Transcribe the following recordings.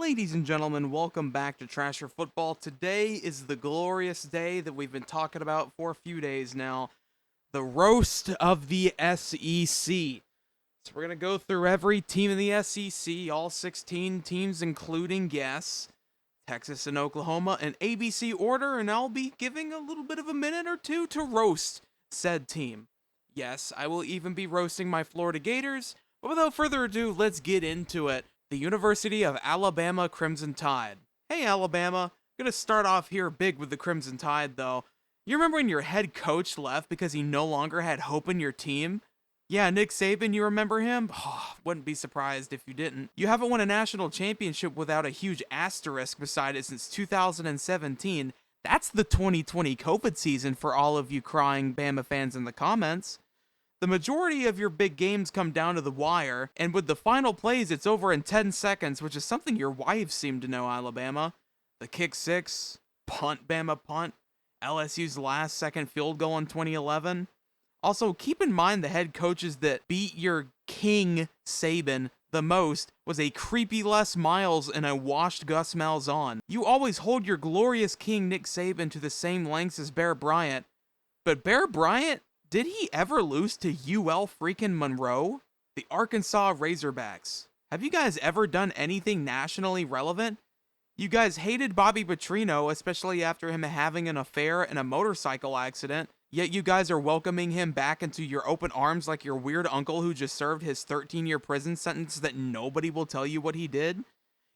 Ladies and gentlemen, welcome back to Trasher Football. Today is the glorious day that we've been talking about for a few days now. The roast of the SEC. So we're going to go through every team in the SEC, all 16 teams including guests, Texas and Oklahoma, in ABC order, and I'll be giving a little bit of a minute or two to roast said team. Yes, I will even be roasting my Florida Gators, but without further ado, let's get into it. The University of Alabama Crimson Tide. Hey Alabama, gonna start off here big with the Crimson Tide though. You remember when your head coach left because he no longer had hope in your team? Yeah, Nick Saban, you remember him? Wouldn't be surprised if you didn't. You haven't won a national championship without a huge asterisk beside it since 2017. That's the 2020 COVID season for all of you crying Bama fans in the comments. The majority of your big games come down to the wire, and with the final plays, it's over in 10 seconds, which is something your wives seem to know, Alabama. The kick six, punt Bama punt, LSU's last second field goal in 2011. Also, keep in mind the head coaches that beat your king Saban the most was a creepy Les Miles and a washed Gus Malzahn. You always hold your glorious king Nick Saban to the same lengths as Bear Bryant, but Bear Bryant, did he ever lose to UL freaking Monroe? The Arkansas Razorbacks. Have you guys ever done anything nationally relevant? You guys hated Bobby Petrino, especially after him having an affair and a motorcycle accident, yet you guys are welcoming him back into your open arms like your weird uncle who just served his 13-year prison sentence that nobody will tell you what he did?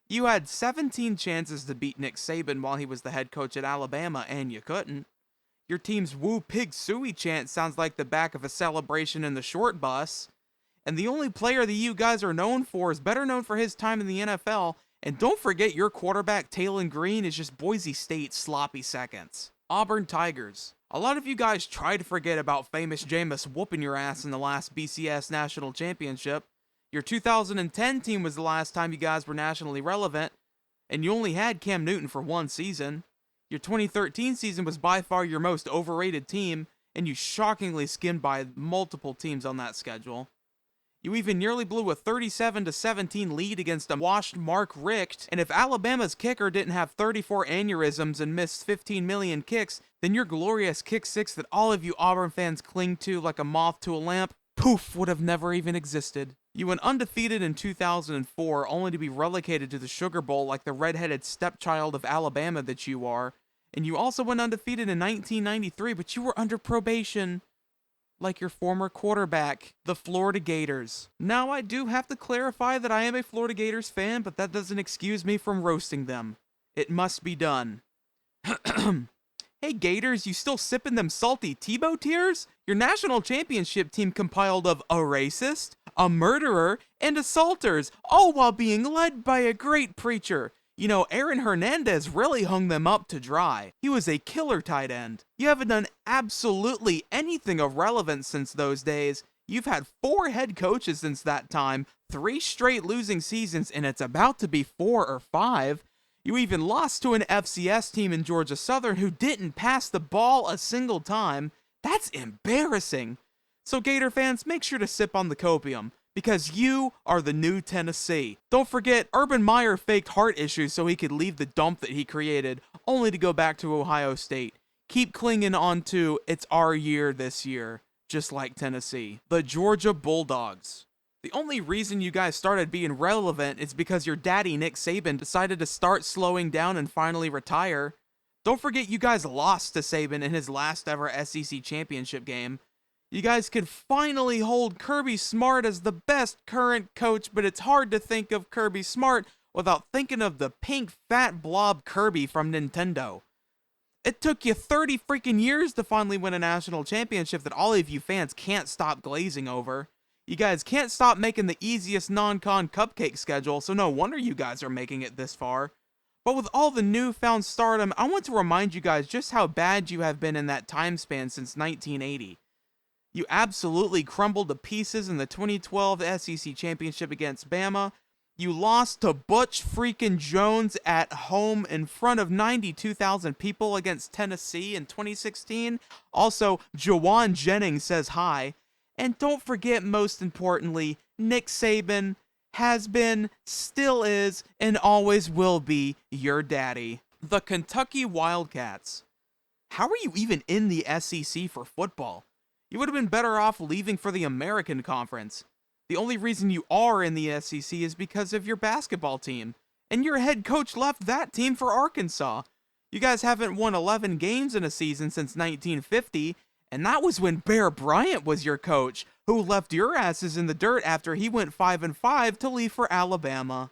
You had 17 chances to beat Nick Saban while he was the head coach at Alabama, and you couldn't. Your team's Woo Pig Suey chant sounds like the back of a celebration in the short bus. And the only player that you guys are known for is better known for his time in the NFL. And don't forget your quarterback, Taylon Green, is just Boise State's sloppy seconds. Auburn Tigers. A lot of you guys try to forget about famous Jameis whooping your ass in the last BCS National Championship. Your 2010 team was the last time you guys were nationally relevant. And you only had Cam Newton for one season. Your 2013 season was by far your most overrated team, and you shockingly skimmed by multiple teams on that schedule. You even nearly blew a 37-17 lead against a washed Mark Richt, and if Alabama's kicker didn't have 34 aneurysms and missed 15 million kicks, then your glorious kick six that all of you Auburn fans cling to like a moth to a lamp, poof, would have never even existed. You went undefeated in 2004, only to be relegated to the Sugar Bowl like the redheaded stepchild of Alabama that you are. And you also went undefeated in 1993, but you were under probation, like your former quarterback, the Florida Gators. Now, I do have to clarify that I am a Florida Gators fan, but that doesn't excuse me from roasting them. It must be done. Hey Gators, you still sipping them salty Tebow tears? Your national championship team compiled of a racist, a murderer, and assaulters, all while being led by a great preacher. You know, Aaron Hernandez really hung them up to dry. He was a killer tight end. You haven't done absolutely anything of relevance since those days. You've had 4 head coaches since that time, 3 straight losing seasons, and it's about to be 4 or 5. You even lost to an FCS team in Georgia Southern who didn't pass the ball a single time. That's embarrassing. So Gator fans, make sure to sip on the copium, because you are the new Tennessee. Don't forget, Urban Meyer faked heart issues so he could leave the dump that he created, only to go back to Ohio State. Keep clinging on to it's our year this year, just like Tennessee. The Georgia Bulldogs. The only reason you guys started being relevant is because your daddy, Nick Saban, decided to start slowing down and finally retire. Don't forget you guys lost to Saban in his last ever SEC championship game. You guys could finally hold Kirby Smart as the best current coach, but it's hard to think of Kirby Smart without thinking of the pink fat blob Kirby from Nintendo. It took you 30 freaking years to finally win a national championship that all of you fans can't stop glazing over. You guys can't stop making the easiest non-con cupcake schedule, so no wonder you guys are making it this far. But with all the newfound stardom, I want to remind you guys just how bad you have been in that time span since 1980. You absolutely crumbled to pieces in the 2012 SEC Championship against Bama. You lost to Butch freaking Jones at home in front of 92,000 people against Tennessee in 2016. Also, Jawan Jennings says hi. And don't forget, most importantly, Nick Saban has been, still is, and always will be your daddy. The Kentucky Wildcats. How are you even in the SEC for football? You would have been better off leaving for the American Conference. The only reason you are in the SEC is because of your basketball team, and your head coach left that team for Arkansas. You guys haven't won 11 games in a season since 1950, and that was when Bear Bryant was your coach, who left your asses in the dirt after he went 5-5 to leave for Alabama.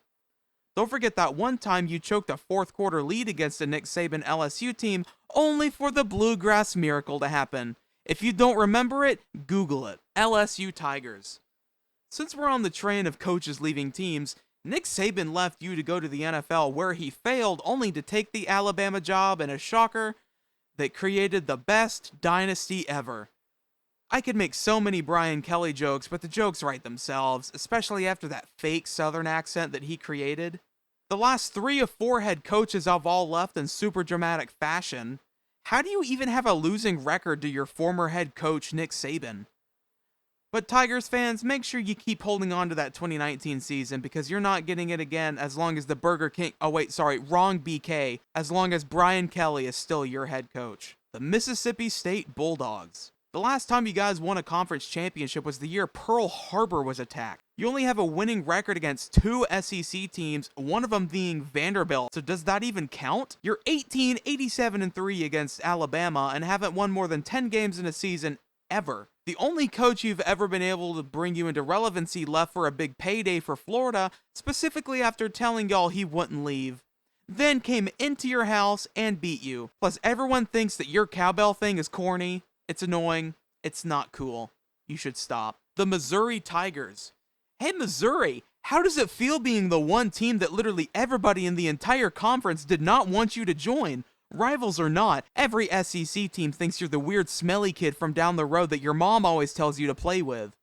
Don't forget that one time you choked a fourth quarter lead against a Nick Saban LSU team only for the Bluegrass Miracle to happen. If you don't remember it, Google it. LSU Tigers. Since we're on the train of coaches leaving teams, Nick Saban left you to go to the NFL where he failed only to take the Alabama job in a shocker that created the best dynasty ever. I could make so many Brian Kelly jokes, but the jokes write themselves, especially after that fake Southern accent that he created. The last 3 of 4 head coaches have all left in super dramatic fashion. How do you even have a losing record to your former head coach, Nick Saban? But Tigers fans, make sure you keep holding on to that 2019 season because you're not getting it again as long as the Burger King, wrong BK, as long as Brian Kelly is still your head coach. The Mississippi State Bulldogs. The last time you guys won a conference championship was the year Pearl Harbor was attacked. You only have a winning record against 2 SEC teams, one of them being Vanderbilt, so does that even count? You're 18-87-3 against Alabama and haven't won more than 10 games in a season ever. The only coach you've ever been able to bring you into relevancy left for a big payday for Florida, specifically after telling y'all he wouldn't leave. Then came into your house and beat you. Plus everyone thinks that your cowbell thing is corny. It's annoying. It's not cool. You should stop. The Missouri Tigers. Hey Missouri, how does it feel being the one team that literally everybody in the entire conference did not want you to join? Rivals or not, every SEC team thinks you're the weird smelly kid from down the road that your mom always tells you to play with.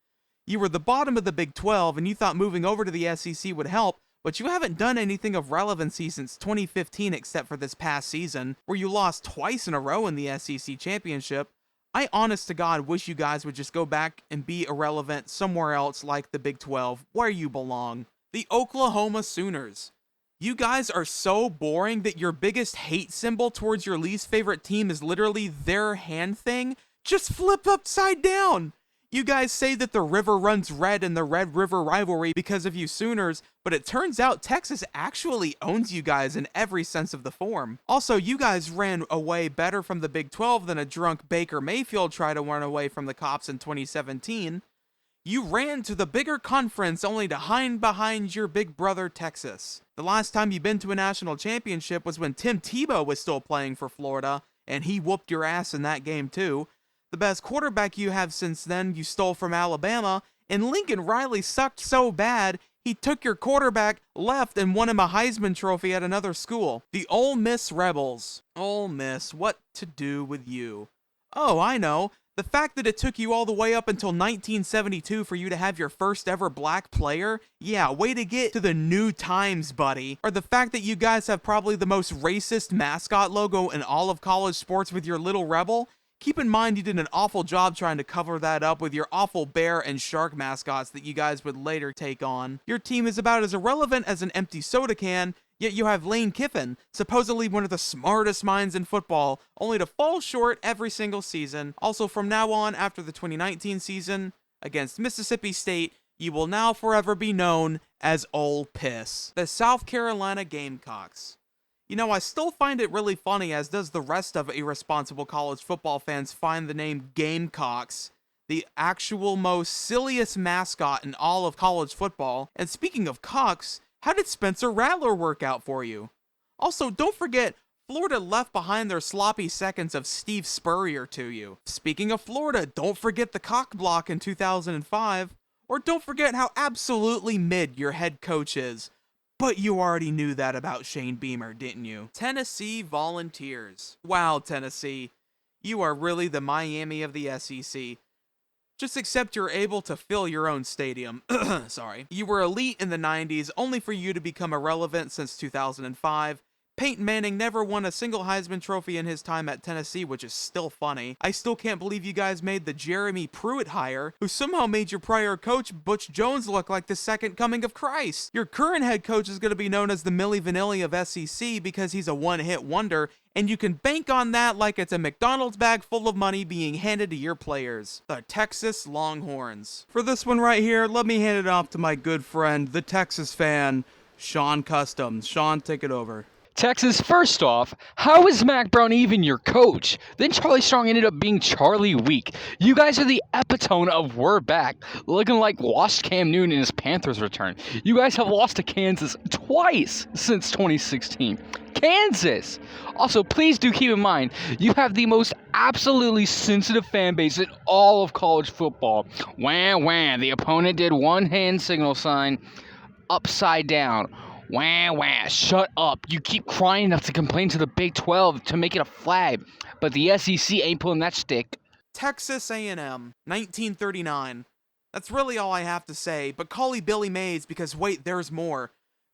You were the bottom of the Big 12 and you thought moving over to the SEC would help, but you haven't done anything of relevancy since 2015 except for this past season, where you lost twice in a row in the SEC championship. I honest to God wish you guys would just go back and be irrelevant somewhere else like the Big 12, where you belong. The Oklahoma Sooners. You guys are so boring that your biggest hate symbol towards your least favorite team is literally their hand thing. Just flip upside down. You guys say that the river runs red in the Red River rivalry because of you Sooners, but it turns out Texas actually owns you guys in every sense of the form. Also, you guys ran away better from the Big 12 than a drunk Baker Mayfield tried to run away from the cops in 2017. You ran to the bigger conference only to hide behind your big brother Texas. The last time you've been to a national championship was when Tim Tebow was still playing for Florida, and he whooped your ass in that game too. The best quarterback you have since then you stole from Alabama, and Lincoln Riley sucked so bad, he took your quarterback, left, and won him a Heisman Trophy at another school. The Ole Miss Rebels. Ole Miss, what to do with you? Oh, I know. The fact that it took you all the way up until 1972 for you to have your first ever black player? Yeah, way to get to the new times, buddy. Or the fact that you guys have probably the most racist mascot logo in all of college sports with your little rebel? Keep in mind you did an awful job trying to cover that up with your awful bear and shark mascots that you guys would later take on. Your team is about as irrelevant as an empty soda can, yet you have Lane Kiffin, supposedly one of the smartest minds in football, only to fall short every single season. Also, from now on, after the 2019 season, against Mississippi State, you will now forever be known as Ole Piss. The South Carolina Gamecocks. You know, I still find it really funny, as does the rest of irresponsible college football fans find the name Gamecocks the actual most silliest mascot in all of college football. And speaking of cocks, how did Spencer Rattler work out for you? Also, don't forget, Florida left behind their sloppy seconds of Steve Spurrier to you. Speaking of Florida, don't forget the cock block in 2005. Or don't forget how absolutely mid your head coach is. But you already knew that about Shane Beamer, didn't you? Tennessee Volunteers. Wow, Tennessee. You are really the Miami of the SEC. Just accept you're able to fill your own stadium. Sorry. You were elite in the 90s, only for you to become irrelevant since 2005. Peyton Manning never won a single Heisman Trophy in his time at Tennessee, which is still funny. I still can't believe you guys made the Jeremy Pruitt hire, who somehow made your prior coach, Butch Jones, look like the second coming of Christ. Your current head coach is going to be known as the Milli Vanilli of SEC because he's a one-hit wonder, and you can bank on that like it's a McDonald's bag full of money being handed to your players. The Texas Longhorns. For this one right here, let me hand it off to my good friend, the Texas fan, Sean Customs. Sean, take it over. Texas, first off, how is Mac Brown even your coach? Then Charlie Strong ended up being Charlie Weak. You guys are the epitome of we're back, looking like washed Cam Newton in his Panthers return. You guys have lost to Kansas twice since 2016. Kansas! Also, please do keep in mind, you have the most absolutely sensitive fan base in all of college football. Wah, wah, the opponent did one hand signal sign upside down. Wah, wah, shut up. You keep crying enough to complain to the Big 12 to make it a flag, but the SEC ain't pulling that stick. Texas A&M, 1939. That's really all I have to say, but call me Billy Mays because wait, there's more.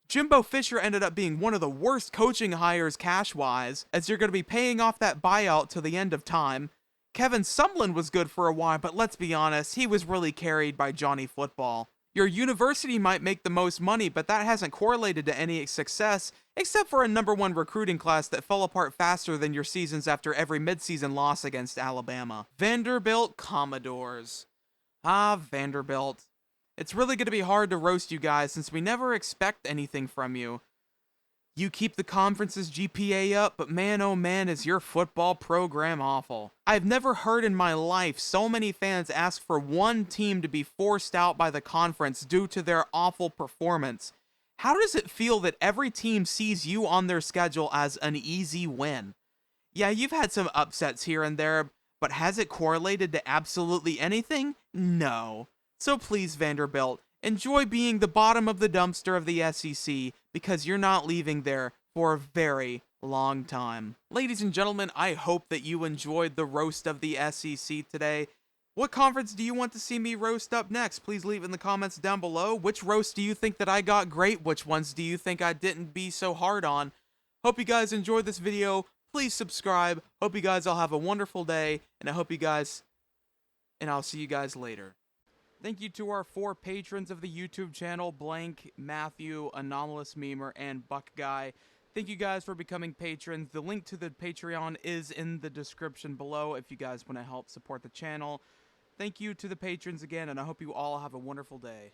Jimbo Fisher ended up being one of the worst coaching hires cash-wise, as you're going to be paying off that buyout till the end of time. Kevin Sumlin was good for a while, but let's be honest, he was really carried by Johnny Football. Your university might make the most money, but that hasn't correlated to any success, except for a #1 recruiting class that fell apart faster than your seasons after every midseason loss against Alabama. Vanderbilt Commodores. Vanderbilt. It's really going to be hard to roast you guys since we never expect anything from you. You keep the conference's GPA up, but man oh man is your football program awful. I've never heard in my life so many fans ask for one team to be forced out by the conference due to their awful performance. How does it feel that every team sees you on their schedule as an easy win? Yeah, you've had some upsets here and there, but has it correlated to absolutely anything? No. So please, Vanderbilt, enjoy being the bottom of the dumpster of the SEC because you're not leaving there for a very long time. Ladies and gentlemen, I hope that you enjoyed the roast of the SEC today. What conference do you want to see me roast up next? Please leave in the comments down below. Which roast do you think that I got great? Which ones do you think I didn't be so hard on? Hope you guys enjoyed this video. Please subscribe. Hope you guys all have a wonderful day. And I'll see you guys later. Thank you to our 4 patrons of the YouTube channel, Blank, Matthew, Anomalous Memer, and Buck Guy. Thank you guys for becoming patrons. The link to the Patreon is in the description below if you guys want to help support the channel. Thank you to the patrons again, and I hope you all have a wonderful day.